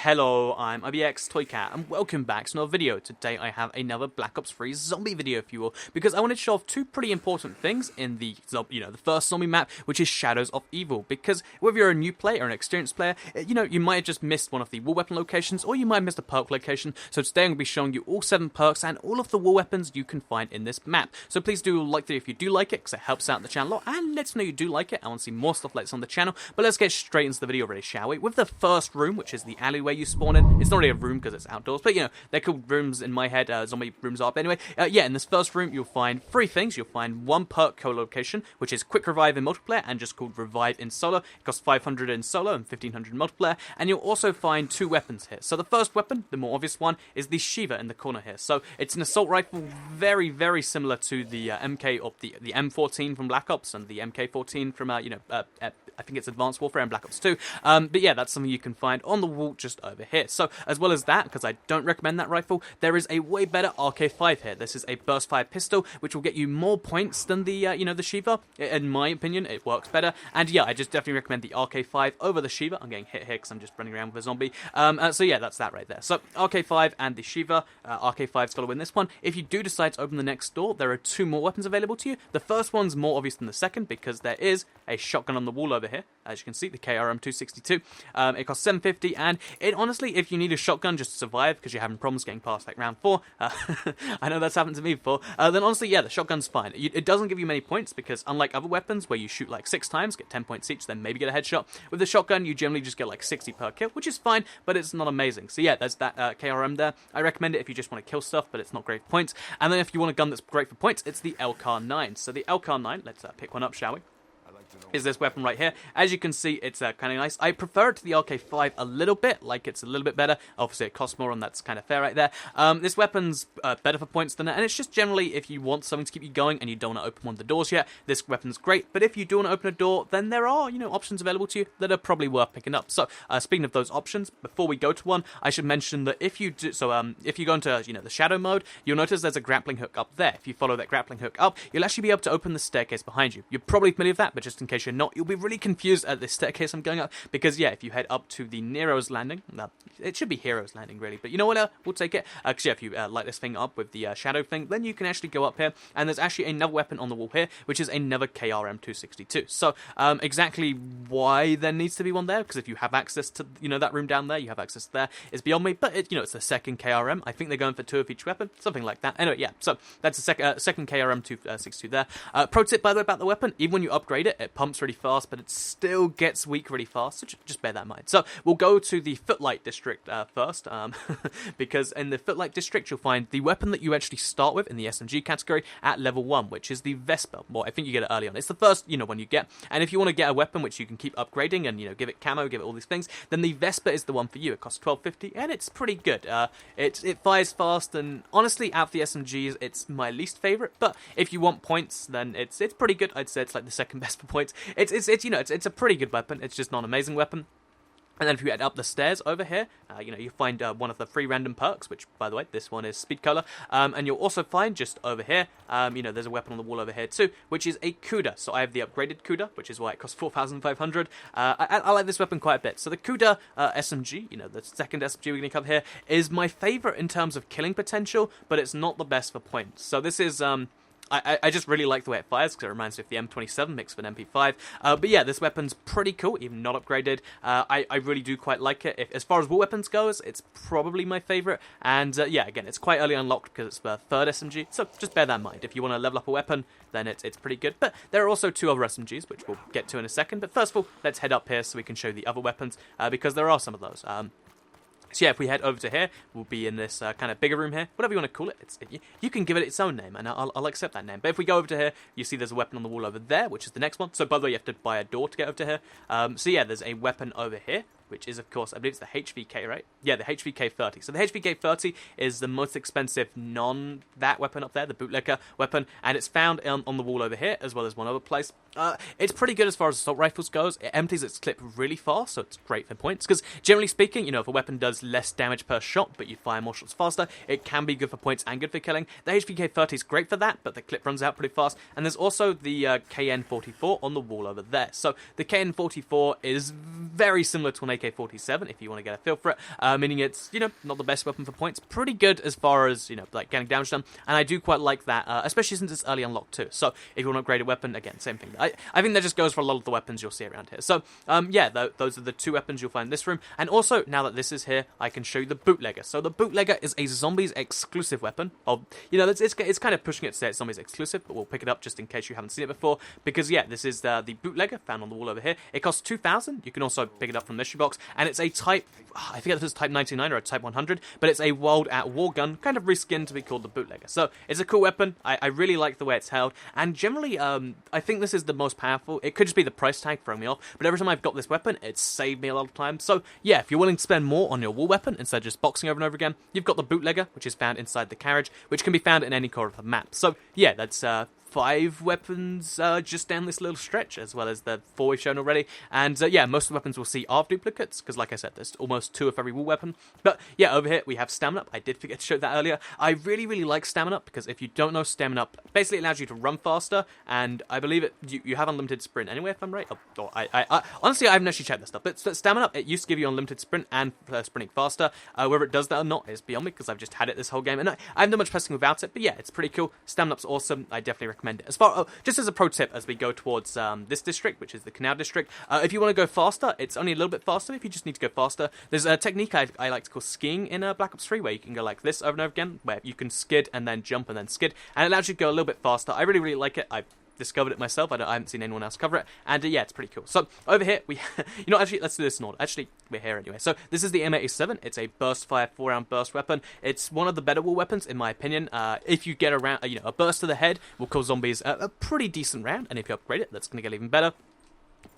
Hello, I'm IBX Toycat, and welcome back to another video. Today I have another Black Ops 3 zombie video for you all, because I wanted to show off two pretty important things in the first zombie map, which is Shadows of Evil. Because whether you're a new player or an experienced player, you might have just missed one of the war weapon locations, or you might have missed a perk location. So today I'm going to be showing you all 7 perks and all of the war weapons you can find in this map. So please do like the video if you do like it, because it helps out the channel a lot, and let us know you do like it. I want to see more stuff like this on the channel. But let's get straight into the video already, shall we? With the first room, which is the alleyway you spawn in. It's not really a room because it's outdoors, but they're called rooms in my head. Zombie rooms are. But anyway, in this first room you'll find 3 things. You'll find 1 perk co-location, which is Quick Revive in multiplayer and just called Revive in solo. It costs 500 in solo and 1500 in multiplayer. And you'll also find 2 weapons here. So the first weapon, the more obvious one, is the Shiva in the corner here. So it's an assault rifle, very, very similar to the MK of the M14 from Black Ops and the MK14 from I think it's Advanced Warfare and Black Ops 2. But yeah, that's something you can find on the wall just over here. So as well as that, because I don't recommend that rifle, there is a way better RK5 here. This is a burst fire pistol, which will get you more points than the the Shiva. In my opinion, it works better. And yeah, I just definitely recommend the RK5 over the Shiva. I'm getting hit here because I'm just running around with a zombie. So yeah, that's that right there. So RK5 and the Shiva. RK5's got to win this one. If you do decide to open the next door, there are 2 more weapons available to you. The first one's more obvious than the second because there is a shotgun on the wall over here. As you can see, the KRM 262. It costs 750, and it honestly, if you need a shotgun just to survive because you're having problems getting past like round 4, I know that's happened to me before, then honestly, yeah, the shotgun's fine. It doesn't give you many points because unlike other weapons where you shoot like 6 times, get 10 points each, then maybe get a headshot, with the shotgun you generally just get like 60 per kill, which is fine, but it's not amazing. So yeah, there's that KRM there. I recommend it if you just want to kill stuff, but it's not great for points. And then if you want a gun that's great for points, it's the LK9. So the LK9, let's pick one up, shall we? Is this weapon right here. As you can see, it's kind of nice. I prefer it to the RK5 a little bit, like it's a little bit better. Obviously, it costs more, and that's kind of fair right there. This weapon's better for points than that, and it's just generally if you want something to keep you going and you don't want to open one of the doors yet, this weapon's great. But if you do want to open a door, then there are, options available to you that are probably worth picking up. So, speaking of those options, before we go to one, I should mention that if you do, if you go into, the shadow mode, you'll notice there's a grappling hook up there. If you follow that grappling hook up, you'll actually be able to open the staircase behind you. You're probably familiar with that, but just in case you're not, you'll be really confused at this staircase I'm going up, because yeah, if you head up to the Nero's Landing, it should be Hero's Landing really, but you know what, we'll take it, because yeah, if you light this thing up with the shadow thing, then you can actually go up here, and there's actually another weapon on the wall here, which is another KRM 262. So exactly why there needs to be one there, because if you have access to that room down there, you have access there, is beyond me, but it's the second KRM. I think they're going for 2 of each weapon, something like that. Anyway, yeah, so that's the second KRM 262 there. Pro tip, by the way, about the weapon: even when you upgrade it, it pumps really fast, but it still gets weak really fast, so just bear that in mind. So we'll go to the Footlight District first, because in the Footlight District you'll find the weapon that you actually start with in the SMG category at level 1, which is the Vesper. Well, I think you get it early on. It's the first one you get, and if you want to get a weapon which you can keep upgrading and give it camo, give it all these things, then the Vesper is the one for you. It costs 1250, and it's pretty good. It fires fast, and honestly, out of the SMGs, it's my least favorite. But if you want points, then it's pretty good. I'd say it's like the second best for points. It's a pretty good weapon. It's just not an amazing weapon. And then if you head up the stairs over here, you find one of the 3 random perks, which, by the way, this one is Speed Cola. And you'll also find just over here, there's a weapon on the wall over here too, which is a Kuda. So I have the upgraded Kuda, which is why it costs 4,500. I like this weapon quite a bit. So the Kuda SMG, the second SMG we're going to cover here, is my favorite in terms of killing potential, but it's not the best for points. So this is... I just really like the way it fires, because it reminds me of the M27 mixed with an MP5. But yeah, this weapon's pretty cool, even not upgraded. I really do quite like it. As far as war weapons goes, it's probably my favourite. And yeah, again, it's quite early unlocked because it's the 3rd SMG, so just bear that in mind. If you want to level up a weapon, then it's pretty good. But there are also 2 other SMGs, which we'll get to in a second. But first of all, let's head up here so we can show the other weapons, because there are some of those. So yeah, if we head over to here, we'll be in this kind of bigger room here, whatever you want to call it. You can give it its own name, and I'll accept that name. But if we go over to here, you see there's a weapon on the wall over there, which is the next one. So by the way, you have to buy a door to get over to here. So yeah, there's a weapon over here, which is, of course, I believe it's the HVK, right? Yeah, the HVK 30. So the HVK 30 is the most expensive that weapon up there, the Bootlegger weapon, and it's found on the wall over here, as well as one other place. It's pretty good as far as assault rifles goes. It empties its clip really fast, so it's great for points. Because generally speaking, if a weapon does less damage per shot, but you fire more shots faster, it can be good for points and good for killing. The HVK-30 is great for that, but the clip runs out pretty fast. And there's also the KN-44 on the wall over there. So the KN-44 is very similar to an AK-47, if you want to get a feel for it. Meaning it's, not the best weapon for points. Pretty good as far as, like getting damage done. And I do quite like that, especially since it's early unlocked too. So if you want to upgrade a weapon, again, same thing. I think that just goes for a lot of the weapons you'll see around here. So, those are the two weapons you'll find in this room. And also, now that this is here, I can show you the Bootlegger. So the Bootlegger is a zombies exclusive weapon. It's kind of pushing it to say it's zombies exclusive, but we'll pick it up just in case you haven't seen it before. Because, this is the Bootlegger found on the wall over here. It costs 2,000. You can also pick it up from the mystery box. And it's a type, I think this is type 99 or a type 100, but it's a World at War gun, kind of reskinned to be called the Bootlegger. So it's a cool weapon. I really like the way it's held. And generally, I think this is the most powerful. It could just be the price tag throwing me off, but every time I've got this weapon, it's saved me a lot of time. So yeah, if you're willing to spend more on your wall weapon instead of just boxing over and over again, you've got the Bootlegger, which is found inside the carriage, which can be found in any corner of the map. So yeah, that's 5 weapons just down this little stretch, as well as the 4 we've shown already. And most of the weapons we'll see are duplicates, because like I said, there's almost 2 of every wall weapon. But yeah, over here we have Stamina Up. I did forget to show that earlier. I really, really like Stamina Up, because if you don't know, Stamina Up basically allows you to run faster, and I believe you have unlimited sprint anyway, if I'm right. Honestly, I haven't actually checked this stuff, but Stamina Up, it used to give you unlimited sprint and sprinting faster. Whether it does that or not is beyond me, because I've just had it this whole game, and I haven't done much pressing without it, but yeah, it's pretty cool. Stamina Up's awesome. I definitely recommend it. Just as a pro tip, as we go towards this district, which is the Canal District, if you want to go faster, it's only a little bit faster. If you just need to go faster, there's a technique I like to call skiing in Black Ops 3, where you can go like this over and over again, where you can skid and then jump and then skid, and it allows you to go a little bit faster. I really, really like it. I've discovered it myself. I haven't seen anyone else cover it, and it's pretty cool. So over here we actually, let's do this in order. Actually, we're here anyway. So this is the M87. It's a burst fire 4-round burst weapon. It's one of the better wall weapons in my opinion. If you get around a burst to the head will kill zombies a pretty decent round, and if you upgrade it, that's going to get even better.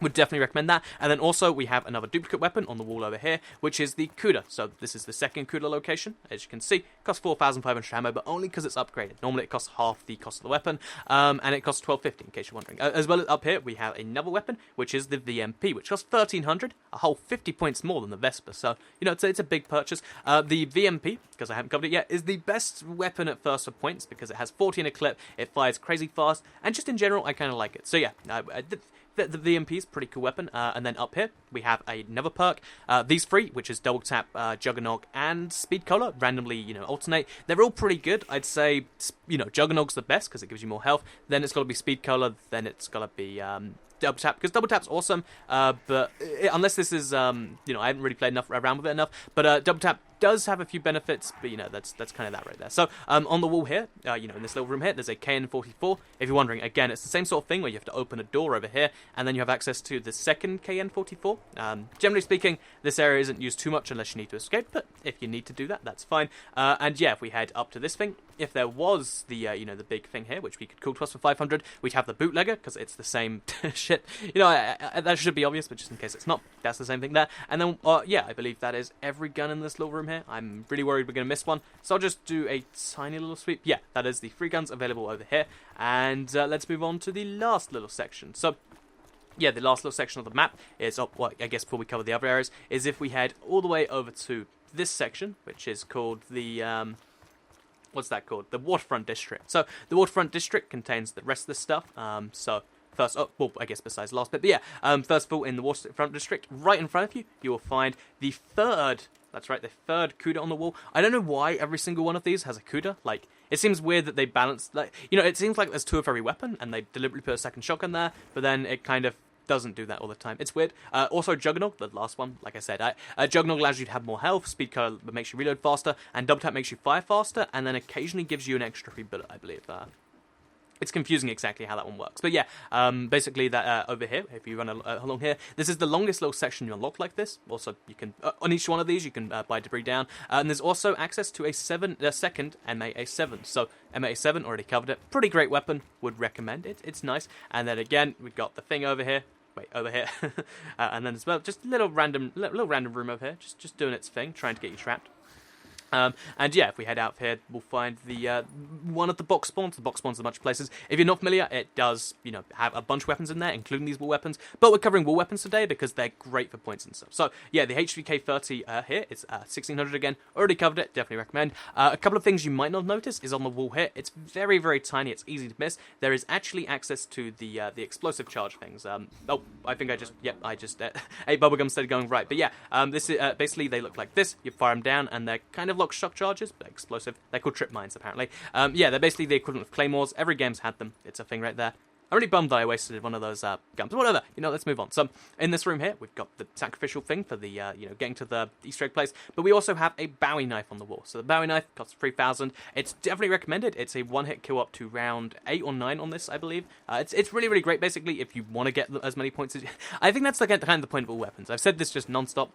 Would definitely recommend that. And then also we have another duplicate weapon on the wall over here, which is the Kuda. So this is the second Kuda location. As you can see, it costs 4,500 ammo, but only because it's upgraded. Normally it costs half the cost of the weapon, and it costs 1,250 in case you're wondering. As well as up here, we have another weapon, which is the VMP, which costs 1,300, a whole 50 points more than the Vesper. So, it's a big purchase. The VMP, because I haven't covered it yet, is the best weapon at first for points, because it has 40 in a clip, it fires crazy fast, and just in general, I kind of like it. So yeah, the VMP is a pretty cool weapon. And then up here, we have another perk. These 3, which is Double Tap, Juggernog, and Speed Cola, randomly, alternate. They're all pretty good. I'd say, Juggernog's the best, because it gives you more health. Then it's got to be Speed Cola, then it's got to be Double Tap, because Double Tap's awesome, but unless this is, I haven't really played around with it enough, but Double Tap does have a few benefits, but that's kind of that right there. So on the wall here, in this little room here, there's a KN-44. If you're wondering, again, it's the same sort of thing where you have to open a door over here, and then you have access to the second KN-44. Generally speaking, this area isn't used too much unless you need to escape, but if you need to do that, that's fine. And yeah, if we head up to this thing, if there was the the big thing here, which we could call to us for 500, we'd have the Bootlegger, because it's the same shit. That should be obvious, but just in case it's not, that's the same thing there. And then, I believe that is every gun in this little room here. I'm really worried we're going to miss one, so I'll just do a tiny little sweep. Yeah, that is the 3 guns available over here. And let's move on to the last little section. So yeah, the last little section of the map is, I guess before we cover the other areas, is if we head all the way over to this section, which is called the, what's that called? The Waterfront District. So the Waterfront District contains the rest of the stuff. First, I guess besides the last bit, but yeah, first of all, in the Waterfront District, right in front of you, you will find the third Kuda on the wall. I don't know why every single one of these has a Kuda. Like, it seems weird that they balance, it seems like there's 2 of every weapon, and they deliberately put a second shotgun there, but then it kind of doesn't do that all the time. It's weird. Also, Juggernog, the last one, like I said, Juggernog allows you to have more health, Speed Cola makes you reload faster, and Double Tap makes you fire faster, and then occasionally gives you an extra free bullet, I believe. It's confusing exactly how that one works. But yeah, basically that over here, if you run along here, this is the longest little section you unlock like this. Also, you can, on each one of these, you can buy debris down. And there's also access to a second MA7. So MA7, already covered it. Pretty great weapon, would recommend it. It's nice. And then again, we've got the thing over here. Wait, over here. And then as well, just a little random room over here. Just doing its thing, trying to get you trapped. And yeah, if we head out here, we'll find the one of the box spawns. The box spawns are a bunch of places. If you're not familiar, it does, you know, have a bunch of weapons in there, including these wall weapons. But we're covering wall weapons today because they're great for points and stuff. So yeah, the HVK 30 here, it's 1600 again. Already covered it, definitely recommend. A couple of things you might not notice is on the wall here. It's very, very tiny. It's easy to miss. There is actually access to the explosive charge things. Oh, I think I just ate bubblegum instead of going right. But yeah, this is basically they look like this. You fire them down, and they're kind of like shock charges, but explosive. They're called trip mines, apparently. Yeah, they're basically the equivalent of claymores. Every game's had them. It's a thing right there. I'm really bummed that I wasted one of those guns. Whatever, you know, let's move on. So, in this room here, we've got the sacrificial thing for the, you know, getting to the Easter egg place, but we also have a Bowie Knife on the wall. So the Bowie Knife costs 3,000. It's definitely recommended. It's a one-hit kill up to round 8 or 9 on this, I believe. It's really, really great, basically, if you want to get as many points as you... I think that's kind of the point of all weapons. I've said this just non-stop,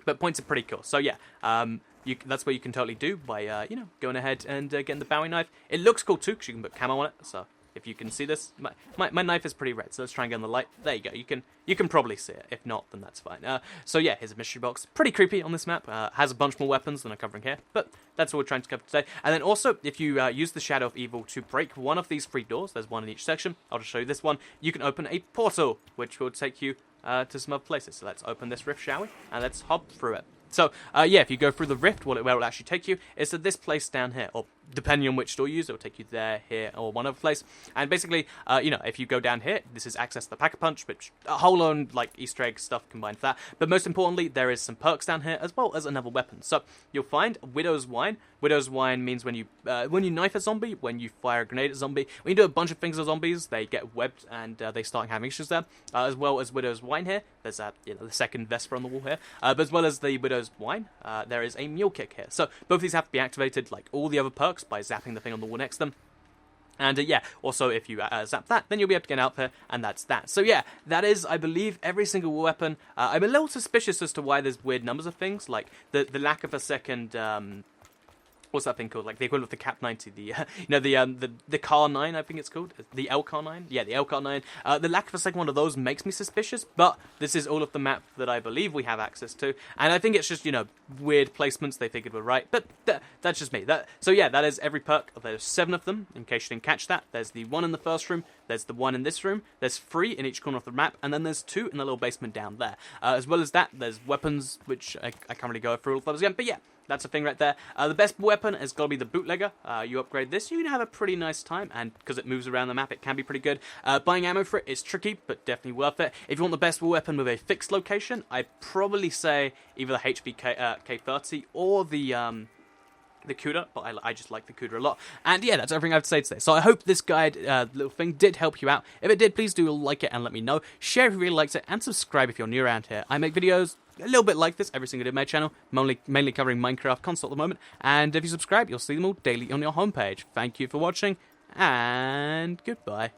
but points are pretty cool. So yeah, that's what you can totally do by, you know, going ahead and getting the Bowie Knife. It looks cool too, because you can put camo on it, so if you can see this, my knife is pretty red, so let's try and get on the light. There you go, you can probably see it. If not, then that's fine. So yeah, here's a mystery box. Pretty creepy on this map. Has a bunch more weapons than I'm covering here, but that's what we're trying to cover today. And then also, if you use the Shadow of Evil to break one of these 3 doors, there's one in each section, I'll just show you this one, you can open a portal, which will take you to some other places. So let's open this rift, shall we? And let's hop through it. So, yeah, if you go through the rift, where it will actually take you is to this place down here, or depending on which door you use, it will take you there, here, or one other place. And basically, you know, if you go down here, this is access to the Pack-a-Punch, which a whole load, like, Easter egg stuff combined with that. But most importantly, there is some perks down here, as well as another weapon. So, you'll find Widow's Wine. Widow's Wine means when you knife a zombie, when you fire a grenade at a zombie, when you do a bunch of things to zombies, they get webbed and they start having issues there. As well as Widow's Wine here. There's you know, the second Vesper on the wall here. But as well as the Widow's Wine, there is a Mule Kick here. So both these have to be activated like all the other perks by zapping the thing on the wall next to them. And yeah, also if you zap that, then you'll be able to get out there, and that's that. So yeah, that is, I believe, every single weapon. I'm a little suspicious as to why there's weird numbers of things, like the lack of a second... what's that thing called? Like the equivalent of the Cap 90, the you know, the Car 9, I think it's called, the L Car 9. Yeah, the L Car 9. The lack of a second one of those makes me suspicious, but this is all of the map that I believe we have access to, and I think it's just, you know, weird placements they figured were right. But that's just me. So yeah, that is every perk. There's 7 of them. In case you didn't catch that, there's the one in the first room. There's the one in this room. There's 3 in each corner of the map, and then there's 2 in the little basement down there. As well as that, there's weapons, which I can't really go through all of those again. But yeah. That's a thing right there. The best weapon has got to be the Bootlegger. You upgrade this, you can have a pretty nice time, and because it moves around the map, it can be pretty good. Buying ammo for it is tricky, but definitely worth it. If you want the best weapon with a fixed location, I'd probably say either the HVK K30 or the Kuda, but I just like the Kuda a lot. And yeah, that's everything I have to say today. So I hope this guide, little thing, did help you out. If it did, please do like it and let me know. Share if you really liked it, and subscribe if you're new around here. I make videos a little bit like this every single day on my channel, mainly covering Minecraft console at the moment. And if you subscribe, you'll see them all daily on your homepage. Thank you for watching, and goodbye.